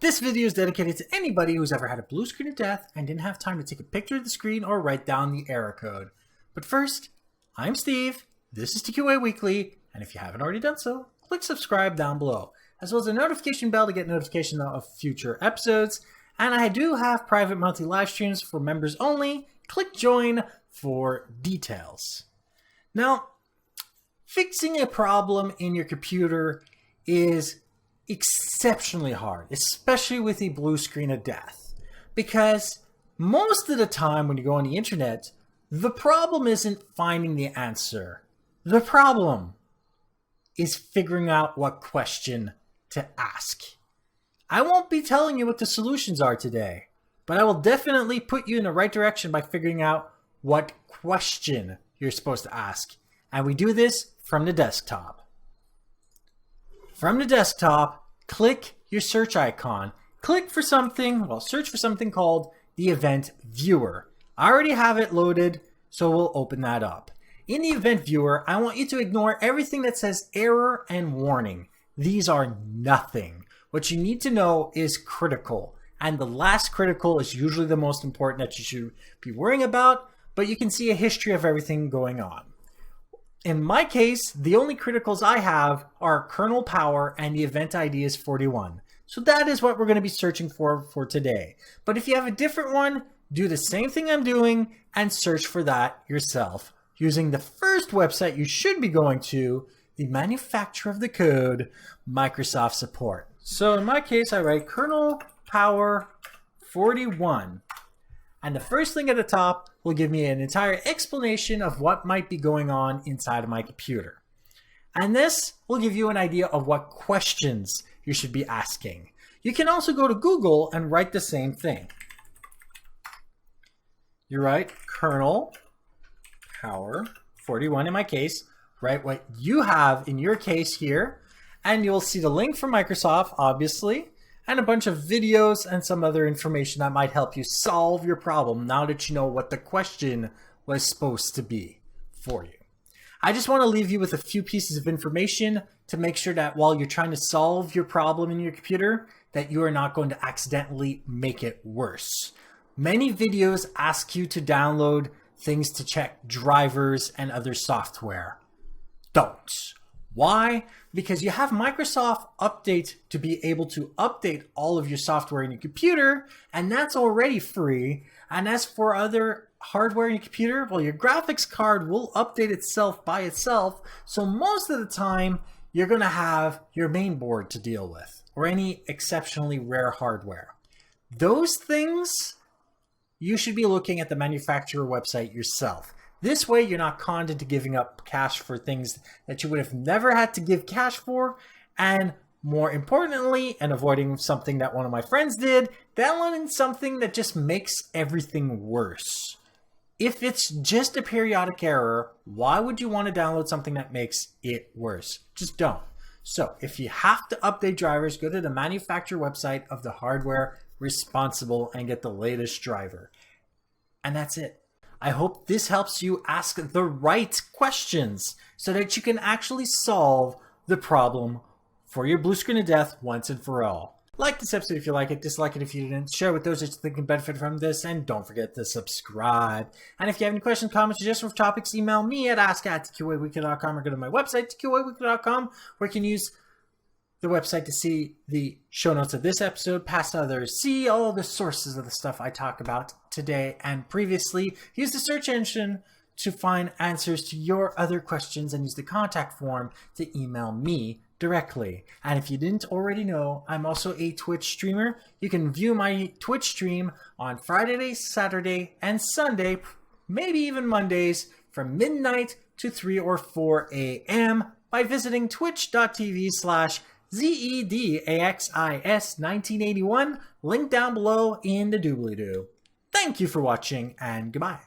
This video is dedicated to anybody who's ever had a blue screen of death and didn't have time to take a picture of the screen or write down the error code. But first, I'm Steve, this is TQA Weekly, and if you haven't already done so, click subscribe down below, as well as a notification bell to get notification of future episodes. And I do have private monthly live streams for members only. Click join for details. Now, fixing a problem in your computer is exceptionally hard, especially with a blue screen of death, because most of the time when you go on the internet, the problem isn't finding the answer. The problem is figuring out what question to ask. I won't be telling you what the solutions are today, but I will definitely put you in the right direction by figuring out what question you're supposed to ask. And we do this from the desktop. From the desktop, click your search icon. Click for something, search for something called the event viewer. I already have it loaded, so we'll open that up. In the event viewer, I want you to ignore everything that says error and warning. These are nothing. What you need to know is critical, and the last critical is usually the most important that you should be worrying about, but you can see a history of everything going on. In my case, the only criticals I have are kernel power and the event ID is 41. So that is what we're going to be searching for today. But if you have a different one, do the same thing I'm doing and search for that yourself using the first website you should be going to, the manufacturer of the code, Microsoft support. So in my case, I write kernel power 41. And the first thing at the top will give me an entire explanation of what might be going on inside of my computer. And this will give you an idea of what questions you should be asking. You can also go to Google and write the same thing. You write kernel power 41 in my case, write what you have in your case here, and you'll see the link from Microsoft, obviously, and a bunch of videos and some other information that might help you solve your problem now that you know what the question was supposed to be for you. I just want to leave you with a few pieces of information to make sure that while you're trying to solve your problem in your computer, that you are not going to accidentally make it worse. Many videos ask you to download things to check drivers and other software. Don't. Why? Because you have Microsoft Update to be able to update all of your software in your computer, and that's already free. And as for other hardware in your computer, well, your graphics card will update itself by itself. So most of the time, you're going to have your main board to deal with, or any exceptionally rare hardware. Those things, you should be looking at the manufacturer website yourself. This way, you're not conned into giving up cash for things that you would have never had to give cash for. And more importantly, and avoiding something that one of my friends did, downloading something that just makes everything worse. If it's just a periodic error, why would you want to download something that makes it worse? Just don't. So if you have to update drivers, go to the manufacturer website of the hardware responsible and get the latest driver. And that's it. I hope this helps you ask the right questions so that you can actually solve the problem for your blue screen of death once and for all. Like this episode if you like it, dislike it if you didn't, share with those that you think can benefit from this, and don't forget to subscribe. And if you have any questions, comments, suggestions for topics, email me at ask@tqaweekly.com or go to my website, tqaweekly.com, where you can use the website to see the show notes of this episode, past others, see all the sources of the stuff I talk about today and previously. Use the search engine to find answers to your other questions and use the contact form to email me directly. And if you didn't already know, I'm also a Twitch streamer. You can view my Twitch stream on Friday, Saturday, and Sunday, maybe even Mondays, from midnight to 3 or 4 a.m. by visiting twitch.tv/ZEDAXIS1981, link down below in the doobly-doo. Thank you for watching, and goodbye.